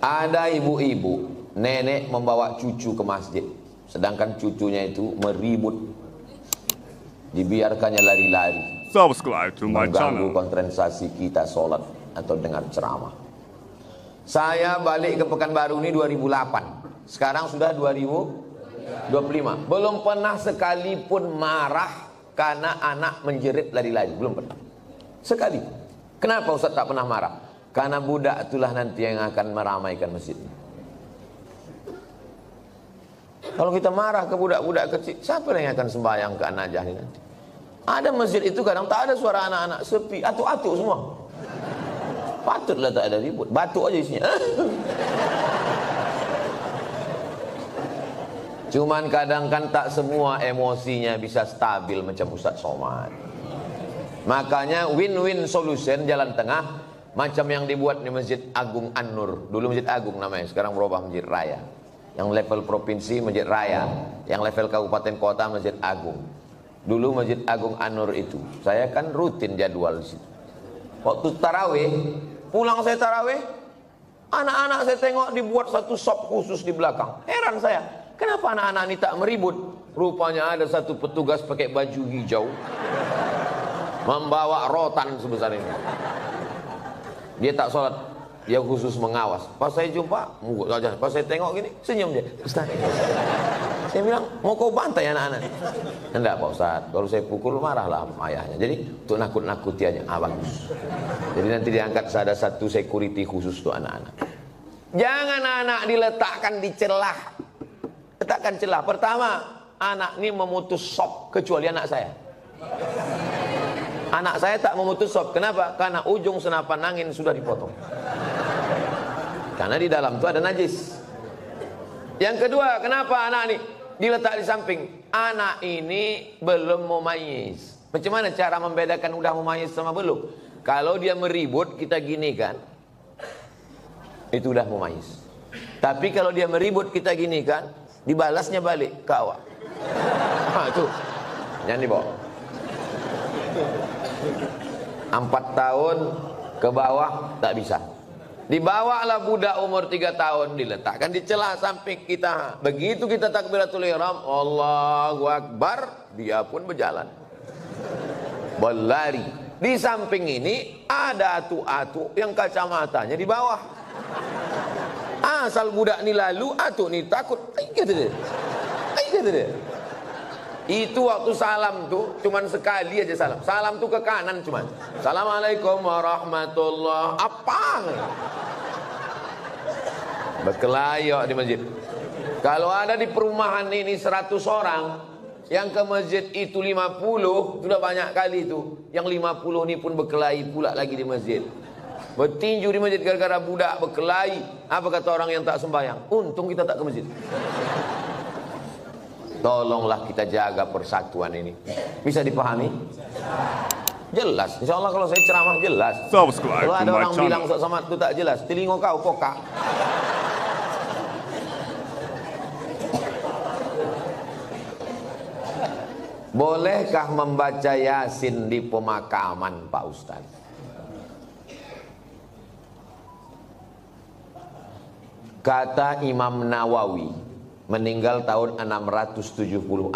Ada ibu-ibu, nenek membawa cucu ke masjid, sedangkan cucunya itu meribut, dibiarkannya lari-lari, Subscribe to my mengganggu channel. konsentrasi kita sholat atau dengar ceramah. Saya balik ke Pekanbaru ini 2008, sekarang sudah 2025. Belum pernah sekalipun marah karena anak menjerit lari-lari, belum pernah sekali. Kenapa Ustaz tak pernah marah? Karena budak itulah nanti yang akan meramaikan masjid. Kalau kita marah ke budak-budak kecil, siapa yang akan sembahyang ke An-Najah ini nanti? Ada masjid itu kadang tak ada suara anak-anak, sepi, atuk-atuk semua. Patutlah tak ada ribut, batuk aja isinya. Cuman kadang kan tak semua emosinya bisa stabil macam Ustaz Somad. Makanya win-win solution, jalan tengah, macam yang dibuat di Masjid Agung An-Nur. Dulu Masjid Agung namanya, sekarang berubah Masjid Raya. Yang level provinsi Masjid Raya, yang level kabupaten kota Masjid Agung. Dulu Masjid Agung An-Nur itu, saya kan rutin jadwal di situ. Waktu tarawih, pulang saya tarawih, anak-anak saya tengok dibuat satu sop khusus di belakang. Heran saya, kenapa anak-anak ini tak meribut? Rupanya ada satu petugas pakai baju hijau, membawa rotan sebesar ini. Dia tak sholat, dia khusus mengawas. Pas saya jumpa, pas saya tengok gini, senyum dia. Ustaz, saya bilang, mau kau bantai anak-anak? Enggak Pak Ustaz, kalau saya pukul marahlah ayahnya. Jadi untuk nakut-nakuti aja, bagus. Jadi nanti diangkat ada satu security khusus untuk anak-anak. Jangan anak diletakkan di celah. Letakkan celah. Pertama, anak ini memutus sop, kecuali anak saya. Anak saya tak memutus sop. Kenapa? Karena ujung senapan angin sudah dipotong. Karena di dalam itu ada najis. Yang kedua, kenapa anak ini diletak di samping? Anak ini belum mumayyiz. Macam mana cara membedakan udah mumayyiz sama belum? Kalau dia meribut, kita gini kan, itu udah mumayyiz. Tapi kalau dia meribut, kita gini kan, dibalasnya balik ke awak. Itu jangan dibawa. 4 tahun ke bawah tak bisa. Dibawalah budak umur 3 tahun, diletakkan di celah samping kita. Begitu kita takbiratul ihram, Allahu Akbar, dia pun berjalan, berlari. Di samping ini ada atuk-atuk yang kacamatanya di bawah. Asal budak ni lalu, atuk ni takut. Kata dia. Itu waktu salam tuh cuman sekali aja salam. Salam tuh ke kanan cuman. Assalamualaikum warahmatullah. Apa? Berkelayok di masjid. Kalau ada di perumahan ini 100 orang, yang ke masjid itu 50, sudah banyak kali itu. Yang 50 ini pun berkelahi pula lagi di masjid. Bertinju di masjid gara-gara budak berkelahi. Apa kata orang yang tak sembahyang? Untung kita tak ke masjid. Tolonglah kita jaga persatuan ini. Bisa dipahami? Jelas. Insya Allah kalau saya ceramah jelas. Subscribe Kalau to ada my orang channel. bilang Ustaz Somad itu tak jelas, telinga kau pokak. Bolehkah membaca Yasin di pemakaman Pak Ustaz? Kata Imam Nawawi, meninggal tahun 676.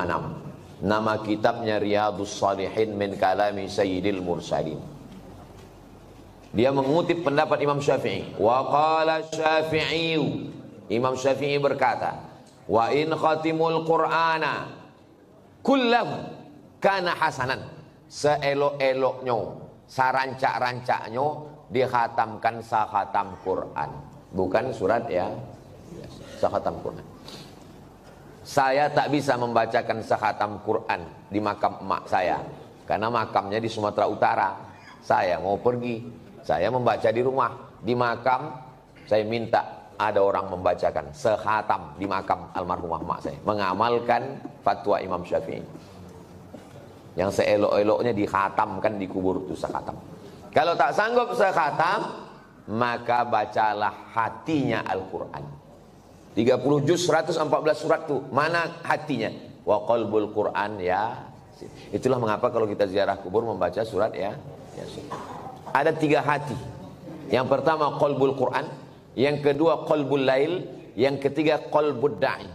Nama kitabnya Riyadhus Shalihin min kalami Sayyidil Mursalin. Dia mengutip pendapat Imam Syafi'i. Wa qala Syafi'i, Imam Syafi'i berkata, wa in khatimul Qur'ana kullahu kana hasanan. Seelok-eloknya, sarancak-rancaknya dikhatamkan sakhatam Quran. Bukan surat ya, sakhatam Quran. Saya tak bisa membacakan sakhatam Quran di makam emak saya, karena makamnya di Sumatera Utara. Saya mau pergi, saya membaca di rumah. Di makam saya minta ada orang membacakan sekhatam di makam almarhumah emak saya, mengamalkan fatwa Imam Syafi'i. Yang seelok-eloknya dikhatamkan di kubur itu sekhatam. Kalau tak sanggup sekhatam, maka bacalah hatinya Al-Quran. 30 juz 114 surat tuh, mana hatinya? Wa qalbul Quran ya. Itulah mengapa kalau kita ziarah kubur membaca surat ya Yasin. Ada 3 hati. Yang pertama qalbul Quran, yang kedua qalbul lail, yang ketiga qalbud da'i.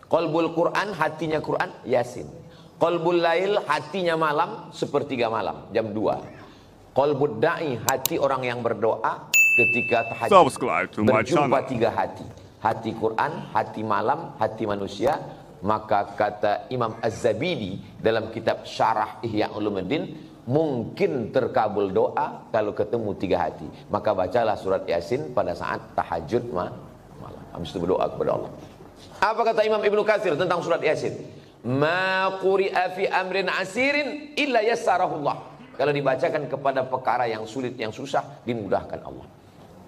Qalbul Quran, hatinya Quran, Yasin. Qalbul lail, hatinya malam, sepertiga malam, jam 2. Qalbud da'i, hati orang yang berdoa ketika tahajud. Berjumpa 3 hati. Hati Quran, hati malam, hati manusia. Maka kata Imam Az-Zabidi dalam kitab Syarah Ihya Ulumuddin, mungkin terkabul doa kalau ketemu 3 hati. Maka bacalah surat Yasin pada saat tahajud malam. Habis itu berdoa kepada Allah. Apa kata Imam Ibnu Katsir tentang surat Yasin? Ma quri'a fi amrin asirin illa yassarahullah. Kalau dibacakan kepada perkara yang sulit, yang susah, dimudahkan Allah.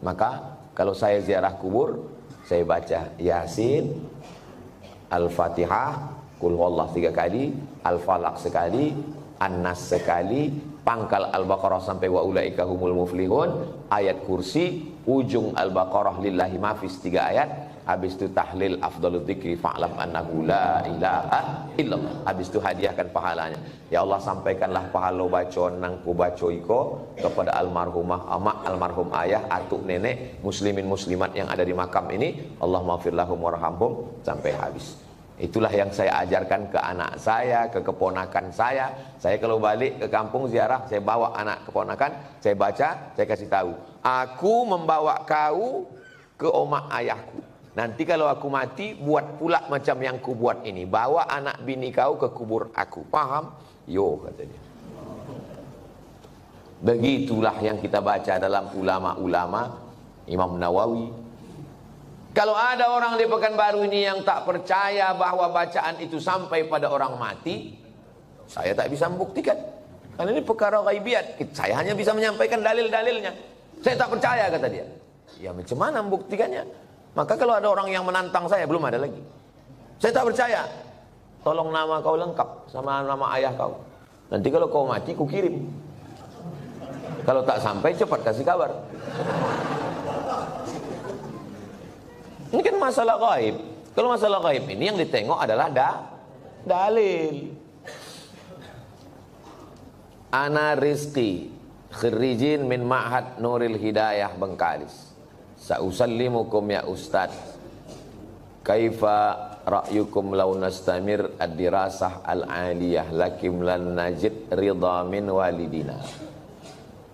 Maka kalau saya ziarah kubur, saya baca Yasin, Al-Fatihah, Qul huwallahu 3 kali, Al-Falaq sekali, An-Nas sekali, pangkal Al-Baqarah sampai wa ulaika humul muflihun, ayat kursi, ujung Al-Baqarah lillahi mafis 3 ayat, habis itu tahlil afdalul dzikri fa'lam annahu la ilaha illallah. Habis itu hadiahkan pahalanya. Ya Allah, sampaikanlah pahala bacaan nang ku baca iko kepada almarhumah amak, almarhum ayah, atuk nenek, muslimin muslimat yang ada di makam ini. Allahumma ighfir lahum warhamhum sampai habis. Itulah yang saya ajarkan ke anak saya, ke keponakan saya. Saya kalau balik ke kampung ziarah, saya bawa anak keponakan, saya baca, saya kasih tahu. Aku membawa kau ke omak ayahku. Nanti kalau aku mati, buat pula macam yang ku buat ini. Bawa anak bini kau ke kubur aku. Paham? Yo, kata dia. Begitulah yang kita baca dalam ulama-ulama Imam Nawawi. Kalau ada orang di Pekanbaru ini yang tak percaya bahwa bacaan itu sampai pada orang mati, saya tak bisa membuktikan. Karena ini perkara ghaibiat. Saya hanya bisa menyampaikan dalil-dalilnya. Saya tak percaya, kata dia. Ya macam mana membuktikannya? Maka kalau ada orang yang menantang saya, belum ada lagi. Saya tak percaya. Tolong nama kau lengkap sama nama ayah kau. Nanti kalau kau mati, ku kirim. Kalau tak sampai, cepat kasih kabar. Ini kan masalah gaib. Kalau masalah gaib ini yang ditengok adalah dalil. Ana Rizki, khirijin min Ma'had Nuril Hidayah Bengkalis. Sa'usallimukum ya Ustaz. Kaifa ra'yukum law nastamir ad-dirasah al-aliyah lakim lan najid ridha min walidina.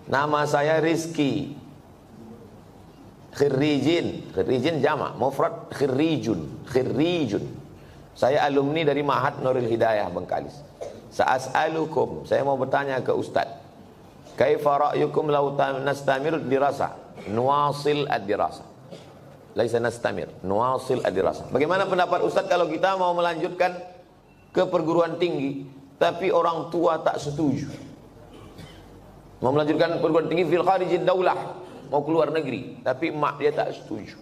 Nama saya Rizki. Khirijin, khirijin jamak, mufrad khirijun, khirijun. Saya alumni dari Ma'had Nuril Hidayah Bengkalis. Sa'as'alukum, saya mau bertanya ke Ustaz. Kaifa ra'yukum law nastamir ad-dirasah? Nuwasil ad-dirasah. Laisa nastamir, nuwasil ad-dirasah. Bagaimana pendapat Ustaz kalau kita mau melanjutkan ke perguruan tinggi tapi orang tua tak setuju? Mau melanjutkan perguruan tinggi fil kharijid daulah, mau keluar negeri, tapi mak dia tak setuju.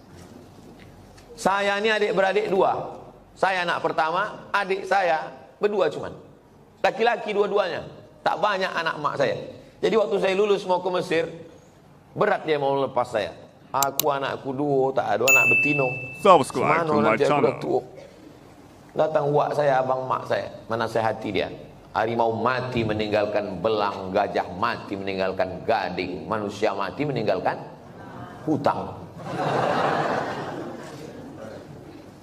Saya ini adik beradik 2. Saya anak pertama, adik saya berdua cuman. Laki-laki dua-duanya. Tak banyak anak mak saya. Jadi waktu saya lulus mau ke Mesir, berat dia mau lepas saya. Aku anakku 2, tak ada anak betino. Subscribe to my nanti aku channel. dah tua. Datang wak saya, abang mak saya, menasihati dia. Harimau mati meninggalkan belang, gajah mati meninggalkan gading, manusia mati meninggalkan hutang.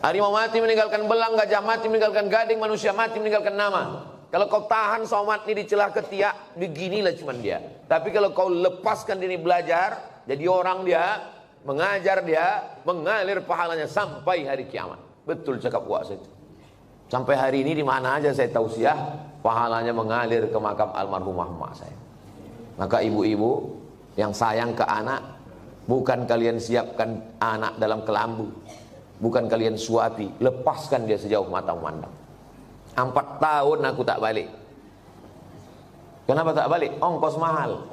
Harimau mati meninggalkan belang, gajah mati meninggalkan gading, manusia mati meninggalkan nama. Kalau kau tahan somat ini di celah ketiak, beginilah cuman dia. Tapi kalau kau lepaskan diri belajar, jadi orang dia, mengajar dia, mengalir pahalanya sampai hari kiamat. Betul cakap wak saya itu. Sampai hari ini di mana aja saya tausiah, pahalanya mengalir ke makam almarhumah mak saya. Maka ibu-ibu yang sayang ke anak, bukan kalian siapkan anak dalam kelambu, bukan kalian suapi, lepaskan dia sejauh mata memandang. 4 tahun aku tak balik. Kenapa tak balik? Ongkos mahal.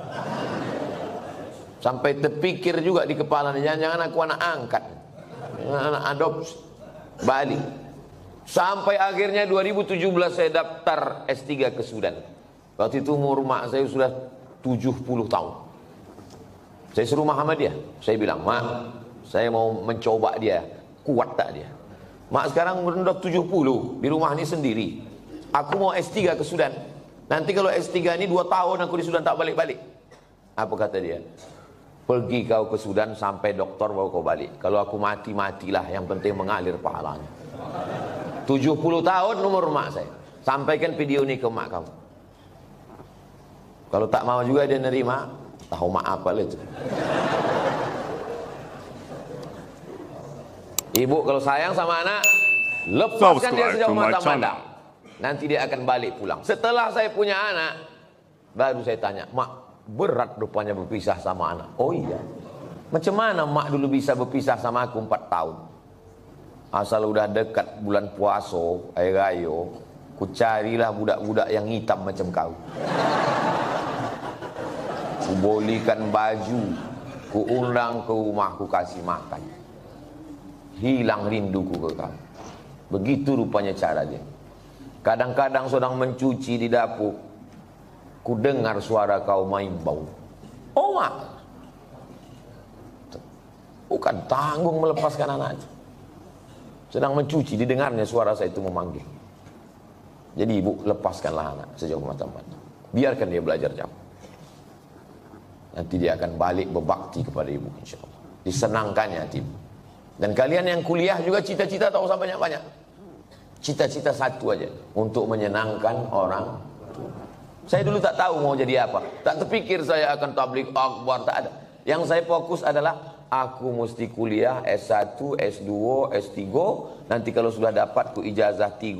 Sampai terpikir juga di kepala, jangan-jangan aku anak angkat, anak adopsi, balik. Sampai akhirnya 2017 saya daftar S3 ke Sudan. Waktu itu umur mak saya sudah 70 tahun. Saya suruh Muhammadiyah. Saya bilang, mak, saya mau mencoba dia, kuat tak dia? Mak sekarang udah 70, di rumah ini sendiri. Aku mau S3 ke Sudan. Nanti kalau S3 ini 2 tahun aku di Sudan tak balik-balik. Apa kata dia? Pergi kau ke Sudan sampai doktor bawa kau balik. Kalau aku mati, matilah. Yang penting mengalir pahalanya. 70 tahun umur mak saya. Sampaikan video ini ke mak kamu. Kalau tak mau juga dia nerima, tahu mak apa lah itu. Ibu kalau sayang sama anak, lepaskan dia sejauh mata mandang. Nanti dia akan balik pulang. Setelah saya punya anak, baru saya tanya, mak, berat rupanya berpisah sama anak. Oh iya. Macam mana mak dulu bisa berpisah sama aku 4 tahun? Asal udah dekat bulan puasa, air rayo, ku carilah budak-budak yang hitam macam kau. Ku bolikan baju, ku undang ke rumah, ku kasih makan. Hilang rinduku ke kamu. Begitu rupanya cara dia. Kadang-kadang sedang mencuci di dapur, ku dengar suara kau main bau. Oh mak, bukan tanggung melepaskan anak. Sedang mencuci, didengarnya suara saya itu memanggil. Jadi ibu, lepaskanlah anak sejauh mata pandang. Biarkan dia belajar jauh. Nanti dia akan balik berbakti kepada ibu, insya Allah. Disenangkannya hati ibu. Dan kalian yang kuliah juga cita-cita tak usah banyak-banyak. Cita-cita satu aja, untuk menyenangkan orang tua. Saya dulu tak tahu mau jadi apa. Tak terpikir saya akan tabligh akbar, tak ada. Yang saya fokus adalah aku mesti kuliah S1, S2, S3. Nanti kalau sudah dapat ku ijazah 3,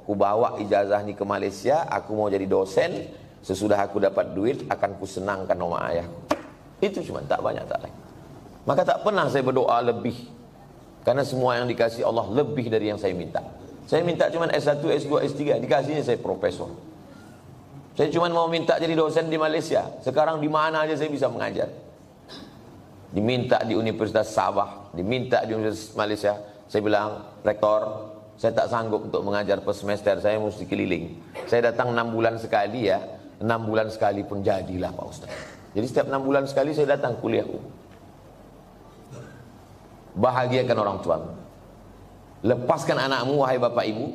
ku bawa ijazah ni ke Malaysia, aku mau jadi dosen. Sesudah aku dapat duit, akan ku senangkan nama ayahku. Itu cuma, tak banyak, tak lain. Maka tak pernah saya berdoa lebih. Karena semua yang dikasih Allah lebih dari yang saya minta. Saya minta cuma S1, S2, S3, dikasihnya saya profesor. Saya cuma mau minta jadi dosen di Malaysia. Sekarang di mana aja saya bisa mengajar. Diminta di Universitas Sabah, diminta di Universitas Malaysia. Saya bilang, rektor, saya tak sanggup untuk mengajar per semester, saya mesti keliling. Saya datang 6 bulan sekali ya, 6 bulan sekali pun jadilah Pak Ustaz. Jadi setiap 6 bulan sekali saya datang kuliah. Bahagiakan orang tuamu. Lepaskan anakmu, wahai bapak ibu.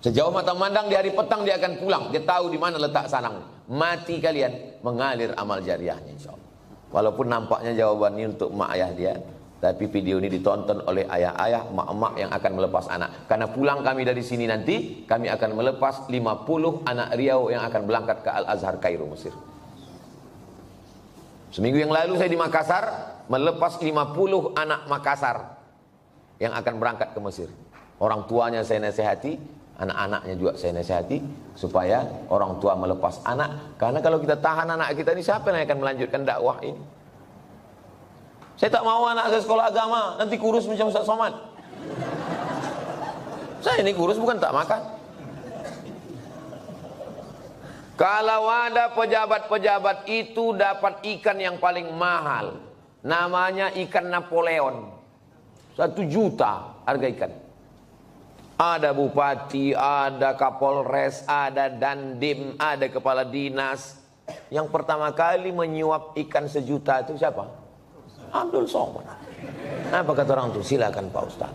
Sejauh mata mandang di hari petang dia akan pulang. Dia tahu di mana letak sarang. Mati kalian, mengalir amal jariahnya insya Allah. Walaupun nampaknya jawaban ini untuk mak ayah dia, tapi video ini ditonton oleh ayah-ayah, mak-mak yang akan melepas anak. Karena pulang kami dari sini nanti, kami akan melepas 50 anak Riau yang akan berangkat ke Al-Azhar Kairo, Mesir. Seminggu yang lalu saya di Makassar, melepas 50 anak Makassar yang akan berangkat ke Mesir. Orang tuanya saya nasihati, anak-anaknya juga saya nasihati, supaya orang tua melepas anak. Karena kalau kita tahan anak kita ini, siapa yang akan melanjutkan dakwah ini? Saya tak mau anak saya sekolah agama, nanti kurus macam Ustaz Somad. Saya ini kurus bukan tak makan. Kalau ada pejabat-pejabat itu dapat ikan yang paling mahal, namanya ikan Napoleon, 1 juta harga ikan. Ada bupati, ada kapolres, ada dandim, ada kepala dinas. Yang pertama kali menyuap ikan 1 juta itu siapa? Abdul Somad. Apa kata orang itu? Silakan Pak Ustaz.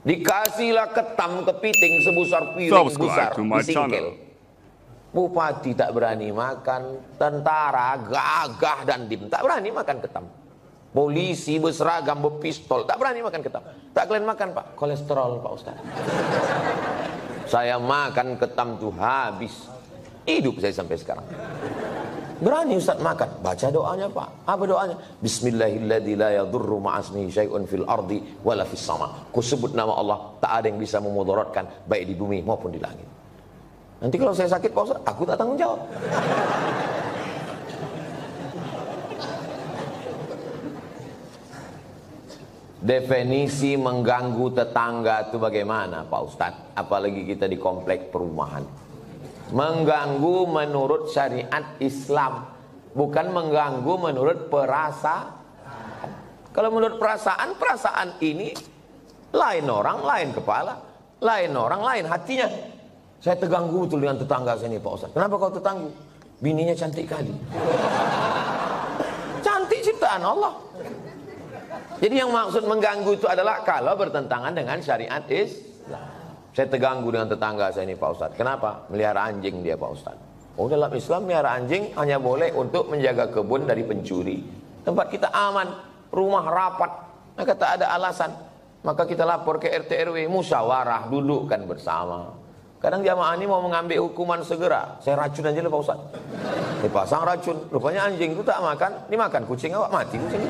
Dikasihlah ketam kepiting sebesar piring besar, disingkil. Bupati tak berani makan, tentara gagah dan dim tak berani makan ketam. Polisi berseragam berpistol tak berani makan ketam. Tak kalian makan Pak, kolesterol Pak Ustaz. Saya makan ketam tuh habis. Hidup saya sampai sekarang. Berani Ustaz makan, baca doanya Pak. Apa doanya? Bismillahilladzi la yadurru ma'asmihi syai'un fil ardi wala fis sama. Ku sebut nama Allah, tak ada yang bisa memudaratkan baik di bumi maupun di langit. Nanti kalau saya sakit Pak Ustaz, aku tak tanggung jawab. Definisi mengganggu tetangga itu bagaimana Pak Ustaz? Apalagi kita di komplek perumahan. Mengganggu menurut syariat Islam, bukan mengganggu menurut perasaan. Kalau menurut perasaan, perasaan ini lain orang, lain kepala, lain orang, lain hatinya. Saya terganggu betul dengan tetangga saya ini Pak Ustaz. Kenapa kau terganggu? Bininya cantik kali. Cantik ciptaan Allah. Jadi yang maksud mengganggu itu adalah kalau bertentangan dengan syariat Islam. Saya terganggu dengan tetangga saya ini Pak Ustaz. Kenapa? Melihara anjing dia Pak Ustaz. Oh, dalam Islam miara anjing hanya boleh untuk menjaga kebun dari pencuri. Tempat kita aman, rumah rapat, maka tak ada alasan. Maka kita lapor ke RT RW, musyawarah, dudukkan bersama. Kadang jamaah ini mau mengambil hukuman segera. Saya racun aja lah Pak Ustaz. Dipasang racun, rupanya anjing itu tak makan, dimakan kucing awak, mati kucing.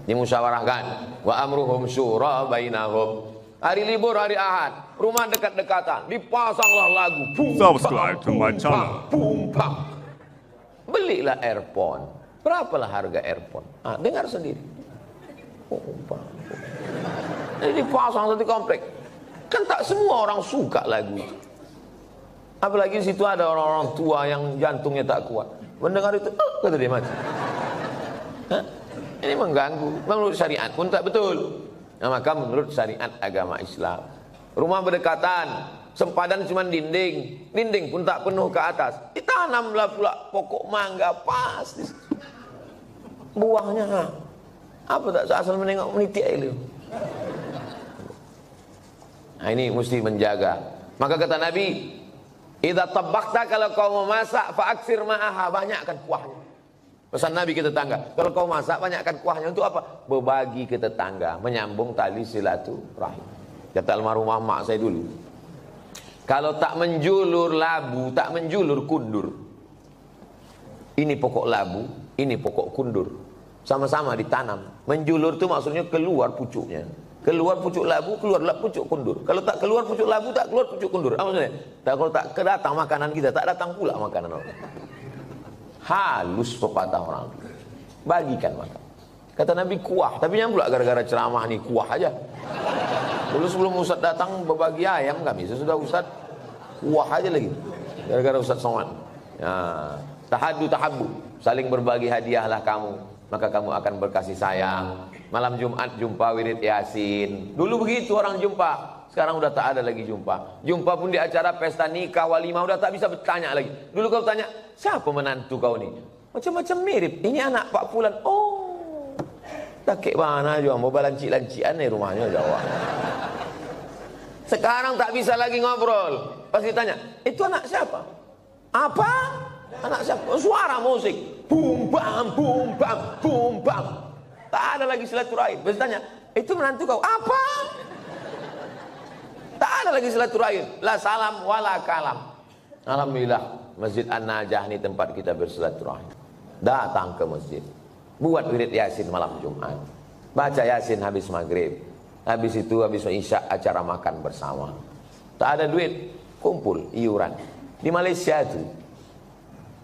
Dimusyawarahkan. Wa amruhum syura bainahum. Hari libur, hari Ahad, rumah dekat-dekatan, dipasanglah lagu. Subscribe to my channel. Belilah earphone. Berapalah harga earphone? Dengar sendiri. Jadi dipasang satu komplek. Kan tak semua orang suka lagu itu. Apalagi di situ ada orang-orang tua yang jantungnya tak kuat. Mendengar itu, kata dia mati. Ini mengganggu. Menurut syariat pun tak betul. Nah, maka menurut syariat agama Islam, rumah berdekatan, sempadan cuma dinding, dinding pun tak penuh ke atas, ditanamlah pula pokok mangga pas di situ. Buahnya apa tak asal menengok meniti air. Nah, ini mesti menjaga. Maka kata Nabi, idza tabakhta, kalau kau memasak, fa'aksir ma'aha, banyakkan kuahnya. Pesan Nabi ke tetangga, kalau kau masak banyakkan kuahnya. Untuk apa? Berbagi ke tetangga, menyambung tali silaturahim. Kata almarhumah mak saya dulu, kalau tak menjulur labu, tak menjulur kundur. Ini pokok labu, ini pokok kundur, sama-sama ditanam. Menjulur itu maksudnya keluar pucuknya. Keluar pucuk labu, keluarlah pucuk kundur. Kalau tak keluar pucuk labu, tak keluar pucuk kundur. Apa maksudnya? Kalau tak kedatang makanan kita, tak datang pula makanan orang. Halus pepatah orang, bagikan makan. Kata Nabi kuah, tapi yang pula gara-gara ceramah nih kuah aja. Dulu sebelum Ustaz datang berbagi ayam kami, sesudah Ustaz kuah aja lagi. Gara-gara Ustaz Somad. Ya, tahadu tahabu, saling berbagi hadiahlah kamu, maka kamu akan berkasih sayang. Malam Jumat jumpa wirid Yasin. Dulu begitu orang jumpa. Sekarang udah tak ada lagi jumpa. Jumpa pun di acara pesta nikah, walimah, udah tak bisa bertanya lagi. Dulu kau tanya, siapa menantu kau ni? Macam-macam mirip. Ini anak Pak Fulan. Oh, tak kek mana juga. Mau balancik-lancian nih rumahnya jauh. Sekarang tak bisa lagi ngobrol. Pasti tanya, itu anak siapa? Apa? Anak siapa? Suara musik. Bum bam, bum bam, bum bam. Tak ada lagi silaturahim. Pasti tanya, itu menantu kau? Apa? Tak ada lagi silaturahim. La salam wala kalam. Alhamdulillah, Masjid An-Najah ini tempat kita bersilaturahim. Datang ke masjid, buat wirid Yasin malam Jumat, baca Yasin habis maghrib. Habis itu habis isya acara makan bersama. Tak ada duit, kumpul iuran. Di Malaysia itu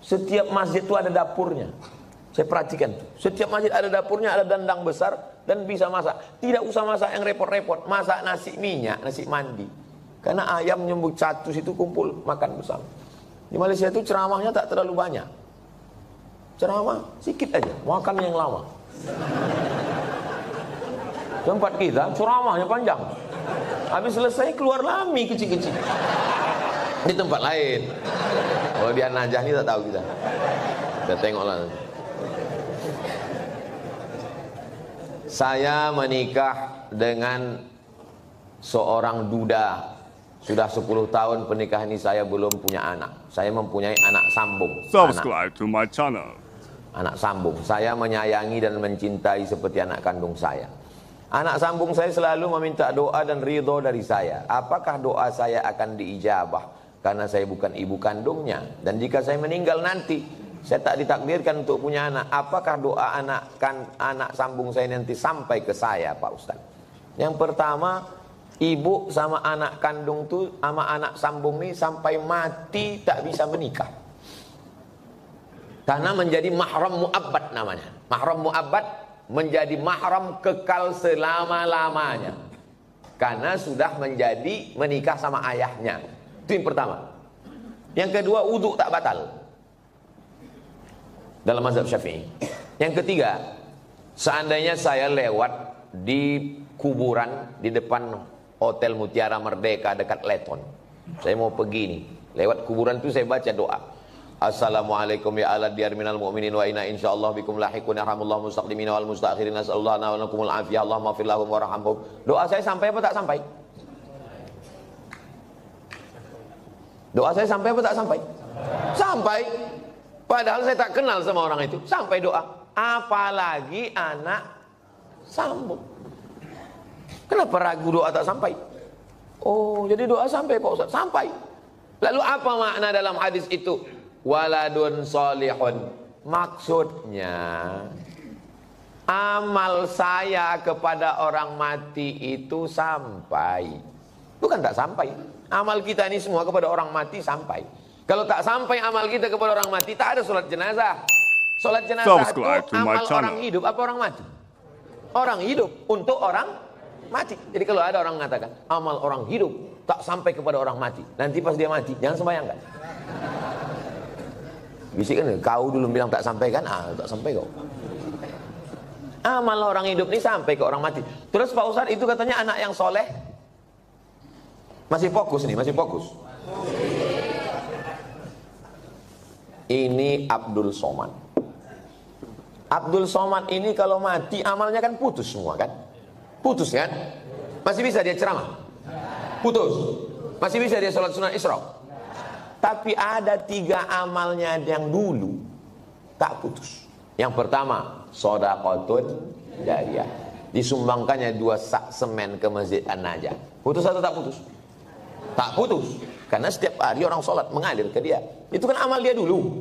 setiap masjid itu ada dapurnya. Saya perhatikan tuh. Setiap masjid ada dapurnya, ada dandang besar dan bisa masak. Tidak usah masak yang repot-repot. Masak nasi minyak, nasi mandi. Karena ayam nyembuk catus itu kumpul makan bersama. Di Malaysia itu ceramahnya tak terlalu banyak. Ceramah sedikit aja, makan yang lama. Tempat kita ceramahnya panjang. Habis selesai keluar mie kecil-kecil. Di tempat lain. Kalau di An-Najah ini tak tahu kita. Kita tengoklah. Saya menikah dengan seorang duda. Sudah 10 tahun pernikahan ini saya belum punya anak. Saya mempunyai anak sambung. Subscribe to my channel. Anak sambung. Saya menyayangi dan mencintai seperti anak kandung saya. Anak sambung saya selalu meminta doa dan ridho dari saya. Apakah doa saya akan diijabah? Karena saya bukan ibu kandungnya. Dan jika saya meninggal nanti, saya tak ditakdirkan untuk punya anak. Apakah doa anak sambung saya nanti sampai ke saya, Pak Ustaz? Yang pertama, ibu sama anak kandung tuh sama anak sambung ini sampai mati tak bisa menikah. Karena menjadi mahram mu'abbad namanya. Mahram mu'abbad menjadi mahram kekal selama-lamanya. Karena sudah menjadi menikah sama ayahnya. Itu yang pertama. Yang kedua, wudhu tak batal dalam mazhab Syafi'i. Yang ketiga, seandainya saya lewat di kuburan di depan Hotel Mutiara Merdeka dekat Leton, saya mau pergi nih, lewat kuburan itu saya baca doa. Assalamualaikum ya ala diyar minal mu'minin wa inna insyaallah bikum lahiqun yarhamullahu mustaqdimin wal mustakhirin nasallallahu wa lakumul afiyah Allahumma fir lahum warhamhum. Doa saya sampai apa tak sampai? Doa saya sampai apa tak sampai? Sampai. Padahal saya tak kenal sama orang itu. Sampai doa. Apalagi anak sambung. Kenapa ragu doa tak sampai? Oh, jadi doa sampai Pak Ustaz. Sampai. Lalu apa makna dalam hadis itu? Waladun solihun. Maksudnya amal saya kepada orang mati itu sampai. Bukan tak sampai. Amal kita ini semua kepada orang mati sampai. Kalau tak sampai amal kita kepada orang mati, tak ada sholat jenazah. Sholat jenazah itu amal orang hidup apa orang mati? Orang hidup untuk orang mati. Jadi kalau ada orang mengatakan amal orang hidup tak sampai kepada orang mati, nanti pas dia mati jangan sembahyangkan. Bisikan, kau dulu bilang tak sampai kan? Tak sampai kau. Amal orang hidup ini sampai ke orang mati. Terus Pak Ustadz itu katanya anak yang soleh. Masih fokus nih, masih fokus. Ini Abdul Somad. Abdul Somad ini kalau mati amalnya kan putus semua kan? Putus kan? Masih bisa dia ceramah? Putus. Masih bisa dia sholat sunat Isra? Tapi ada 3 amalnya yang dulu tak putus. Yang pertama, shadaqatun jariyah. Disumbangkannya 2 sak semen ke Masjid An-Najah. Putus atau tak putus? Tak putus. Karena setiap hari orang sholat mengalir ke dia. Itu kan amal dia dulu.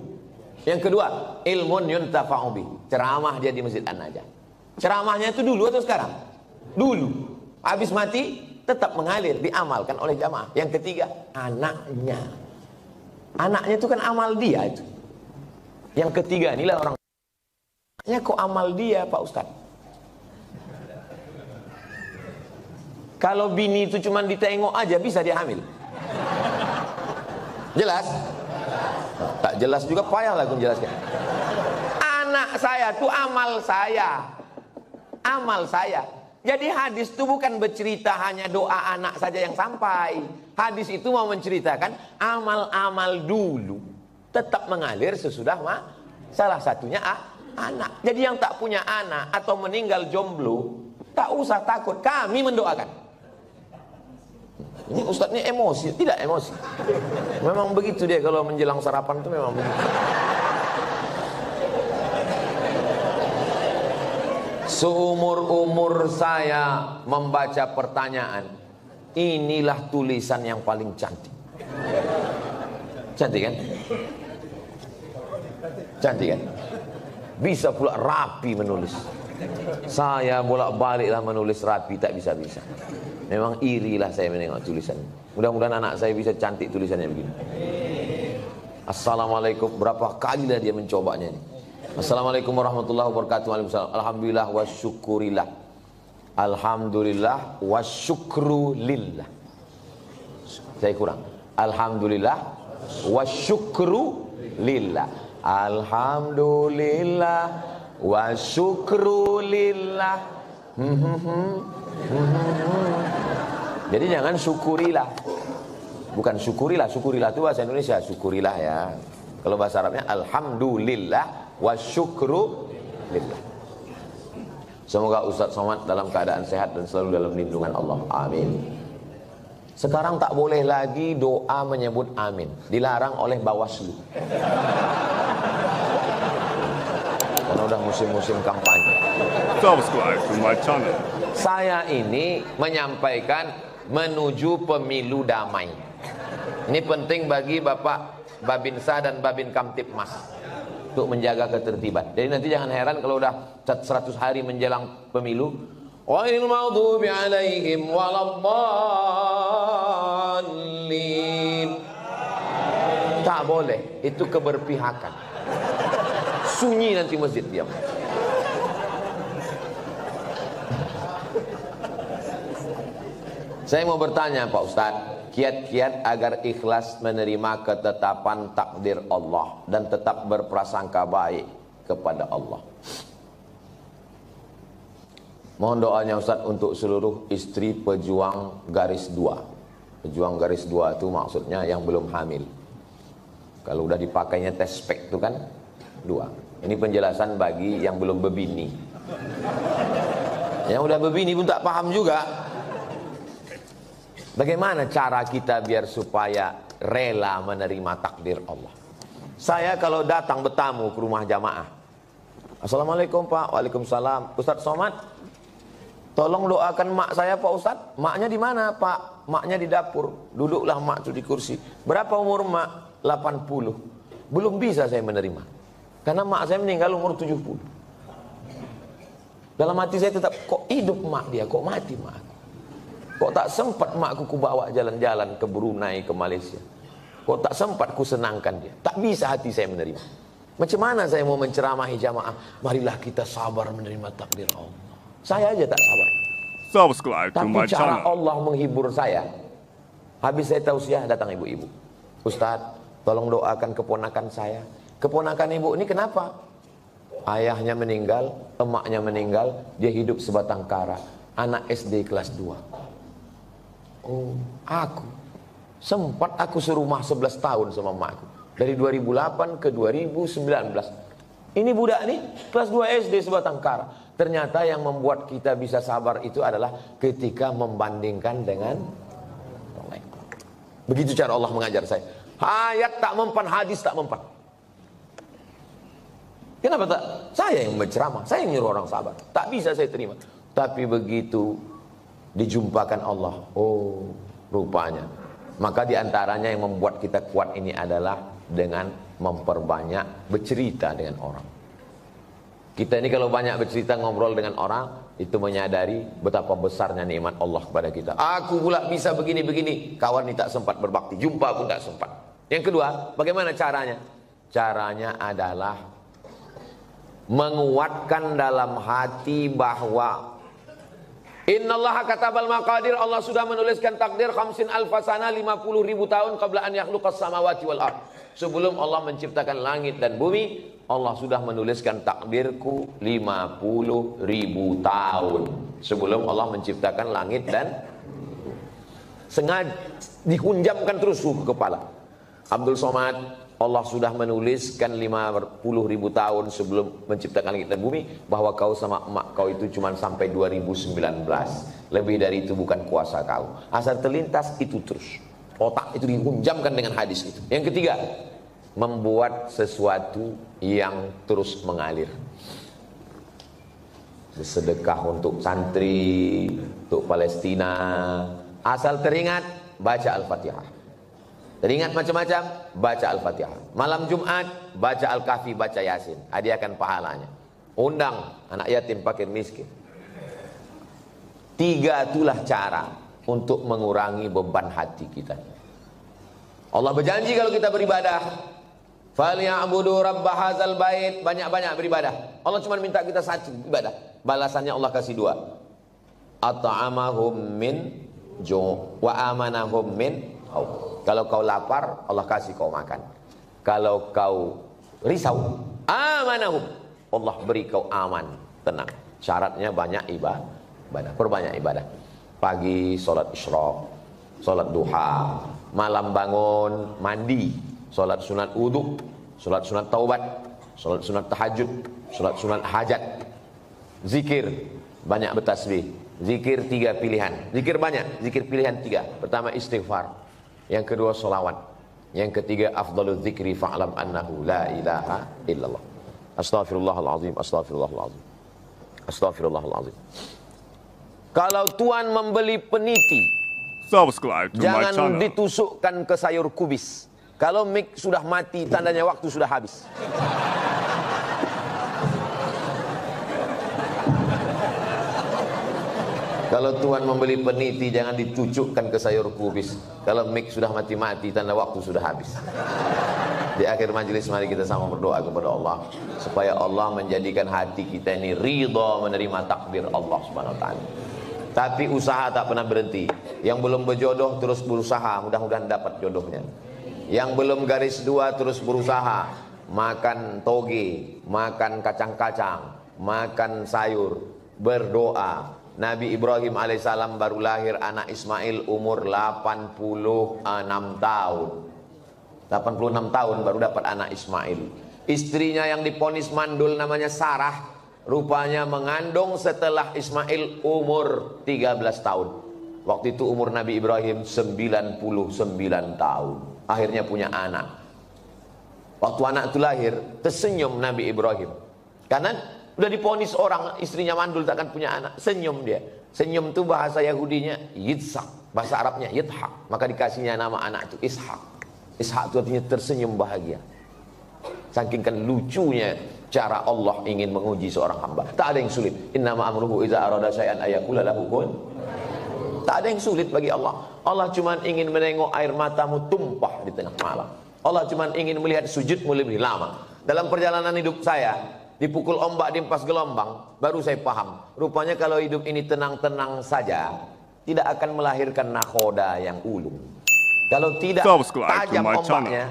Yang kedua, ilmun yuntafa'u bih. Ceramah dia di Masjid An-Najah. Ceramahnya itu dulu atau sekarang? Dulu. Habis mati tetap mengalir, diamalkan oleh jamaah. Yang ketiga, anaknya. Anaknya itu kan amal dia itu. Yang ketiga inilah orang. Anaknya kok amal dia Pak Ustadz? Kalau bini itu cuma ditengok aja bisa dia hamil. Jelas? Tak jelas juga payahlah aku menjelaskan. Anak saya itu amal saya. Amal saya. Jadi hadis itu bukan bercerita hanya doa anak saja yang sampai. Hadis itu mau menceritakan amal-amal dulu tetap mengalir sesudah salah satunya anak. Jadi yang tak punya anak atau meninggal jomblo, tak usah takut, kami mendoakan. Ini Ustadz ini emosi, tidak emosi. Memang begitu dia kalau menjelang sarapan itu memang begitu. Seumur-umur saya membaca pertanyaan, inilah tulisan yang paling cantik. Cantik kan? Cantik kan? Bisa pula rapi menulis. Saya bolak-baliklah menulis rapi, tak bisa-bisa. Memang irilah saya menengok tulisan. Mudah-mudahan anak saya bisa cantik tulisannya begini. Assalamualaikum, berapa kali lah dia mencobanya ini. Assalamualaikum warahmatullahi wabarakatuh. Alhamdulillah wa syukurillah. Alhamdulillah wa syukru lillah. Saya kurang. Alhamdulillah wa syukru lillah. Alhamdulillah wa syukru lillah. Jadi jangan syukurilah. Bukan syukurilah. Syukurilah itu bahasa Indonesia. Syukurilah ya. Kalau bahasa Arabnya alhamdulillah wa syukru lillah. Semoga Ustadz Somad dalam keadaan sehat dan selalu dalam lindungan Allah. Amin. Sekarang tak boleh lagi doa menyebut amin. Dilarang oleh Bawaslu. Karena udah musim-musim kampanye. Subscribe to my channel. Saya ini menyampaikan menuju pemilu damai. Ini penting bagi Bapak Babinsa dan Babin Kamtipmas untuk menjaga ketertiban. Jadi nanti jangan heran kalau udah 100 hari menjelang pemilu, ghairil maghdubi alaihim waladdallin. Tak boleh, itu keberpihakan. Sunyi nanti masjid diam. Saya mau bertanya Pak Ustadz, kiat-kiat agar ikhlas menerima ketetapan takdir Allah dan tetap berprasangka baik kepada Allah. Mohon doanya Ustadz untuk seluruh istri pejuang garis 2. Pejuang garis 2 itu maksudnya yang belum hamil. Kalau udah dipakainya tes spek itu kan 2. Ini penjelasan bagi yang belum berbini. Yang udah berbini pun tak paham juga. Bagaimana cara kita biar supaya rela menerima takdir Allah? Saya kalau datang bertamu ke rumah jamaah, Assalamualaikum Pak. Waalaikumsalam. Ustadz Somad, tolong doakan mak saya Pak Ustadz. Maknya di mana Pak? Maknya di dapur. Duduklah mak itu di kursi. Berapa umur mak? 80. Belum bisa saya menerima, karena mak saya meninggal umur 70. Dalam hati saya tetap, kok hidup mak dia, kok mati mak? Kok tak sempat makku ku bawa jalan-jalan ke Brunei, ke Malaysia? Kok tak sempat ku senangkan dia? Tak bisa hati saya menerima. Macam mana saya mau menceramahi jamaah? Marilah kita sabar menerima takdir Allah. Saya aja tak sabar. Subscribe to Tapi my cara channel. Allah menghibur saya. Habis saya tausiah, datang ibu-ibu. Ustadz, tolong doakan keponakan saya. Keponakan ibu ini kenapa? Ayahnya meninggal, emaknya meninggal, dia hidup sebatang kara. Anak SD kelas 2. Oh, sempat aku serumah 11 tahun sama emakku. Dari 2008 ke 2019. Ini budak nih, kelas 2 SD sebatang kara. Ternyata yang membuat kita bisa sabar itu adalah ketika membandingkan dengan orang lain. Begitu cara Allah mengajar saya. Ayat tak mempan, hadis tak mempan. Kenapa tak? Saya yang berceramah, saya yang nyuruh orang sabar. Tak bisa saya terima. Tapi begitu dijumpakan Allah, oh rupanya. Maka diantaranya yang membuat kita kuat ini adalah dengan memperbanyak bercerita dengan orang. Kita ini kalau banyak bercerita, ngobrol dengan orang, itu menyadari betapa besarnya nikmat Allah kepada kita. Aku pula bisa begini-begini, kawan ini tak sempat berbakti, jumpa pun tak sempat. Yang kedua, bagaimana caranya? Caranya adalah menguatkan dalam hati bahwa innallaha katabal maqadir, Allah sudah menuliskan takdir 50 alfasana, 50.000 tahun qabla an yakhluqas samawati wal ard. Sebelum Allah menciptakan langit dan bumi, Allah sudah menuliskan takdirku 50.000 tahun sebelum Allah menciptakan langit dan sengaja dihunjamkan terus ke kepala. Abdul Somad, Allah sudah menuliskan 50.000 tahun sebelum menciptakan langit dan bumi bahwa kau sama emak kau itu cuma sampai 2019. Lebih dari itu bukan kuasa kau. Asal terlintas itu terus. Otak itu dihunjamkan dengan hadis itu. Yang ketiga, membuat sesuatu yang terus mengalir. Sedekah untuk santri, untuk Palestina. Asal teringat, baca Al-Fatihah. Teringat macam-macam, baca Al-Fatihah. Malam Jumat, baca Al-Kahfi, baca Yasin. Hadiahkan pahalanya. Undang anak yatim, fakir, miskin. 3 itulah cara untuk mengurangi beban hati kita. Allah berjanji kalau kita beribadah, falya'budu rabb hadzal bait, banyak-banyak beribadah. Allah cuma minta kita satu ibadah. Balasannya Allah kasih 2. At'amahum min ju' wa amanahum min khawf. Kalau kau lapar, Allah kasih kau makan. Kalau kau risau, amanahum, Allah beri kau aman, tenang. Syaratnya banyak ibadah, perbanyak ibadah. Pagi sholat isyraq, sholat duha, malam bangun mandi, sholat sunat wudu, sholat sunat taubat, sholat sunat tahajud, sholat sunat hajat, zikir, banyak bertasbih. Zikir 3 pilihan, zikir banyak, zikir pilihan 3. Pertama istighfar, yang kedua sholawat, yang ketiga afdalul zikri fa'lam annahu la ilaha illallah. Astaghfirullahaladzim, astaghfirullahaladzim, astaghfirullahaladzim. Kalau Tuhan membeli peniti, Subscribe to my jangan channel. ditusukkan ke sayur kubis. Kalau mic sudah mati, tandanya waktu sudah habis. Kalau Tuhan membeli peniti, jangan ditusukkan ke sayur kubis. Kalau mic sudah mati-mati, tanda waktu sudah habis. Di akhir majelis, mari kita sama berdoa kepada Allah supaya Allah menjadikan hati kita ini ridha menerima takdir Allah Subhanahu wa taala. Tapi usaha tak pernah berhenti. Yang belum berjodoh terus berusaha, mudah-mudahan dapat jodohnya. Yang belum garis 2 terus berusaha, makan toge, makan kacang-kacang, makan sayur, berdoa. Nabi Ibrahim alaihissalam baru lahir anak Ismail umur 86 tahun. 86 tahun baru dapat anak Ismail. Istrinya yang diponis mandul namanya Sarah, rupanya mengandung setelah Ismail umur 13 tahun. Waktu itu umur Nabi Ibrahim 99 tahun. Akhirnya punya anak. Waktu anak itu lahir, tersenyum Nabi Ibrahim. Karena udah diponis orang, istrinya mandul takkan punya anak. Senyum dia. Senyum itu bahasa Yahudinya Yitzhak, bahasa Arabnya Yithak. Maka dikasihnya nama anak itu Ishak. Ishak itu artinya tersenyum bahagia. Saking kan lucunya cara Allah ingin menguji seorang hamba. Tak ada yang sulit. Innama amruhu iza arada syai'an ayaqula lahu kun. Tak ada yang sulit bagi Allah. Allah cuma ingin menengok air matamu tumpah di tengah malam. Allah cuma ingin melihat sujudmu lebih lama. Dalam perjalanan hidup saya, dipukul ombak, diempas gelombang, baru saya paham. Rupanya kalau hidup ini tenang-tenang saja, tidak akan melahirkan nakhoda yang ulung. Kalau tidak tajam ombaknya,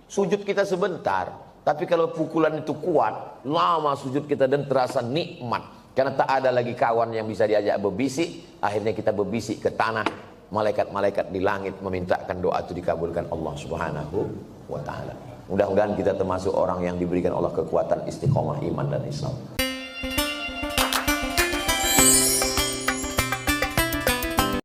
sujud kita sebentar. Tapi kalau pukulan itu kuat, lama sujud kita dan terasa nikmat. Karena tak ada lagi kawan yang bisa diajak berbisik. Akhirnya kita berbisik ke tanah. Malaikat-malaikat di langit memintakan doa itu dikabulkan Allah Subhanahu wa ta'ala. Mudah-mudahan kita termasuk orang yang diberikan Allah kekuatan istiqomah iman dan Islam.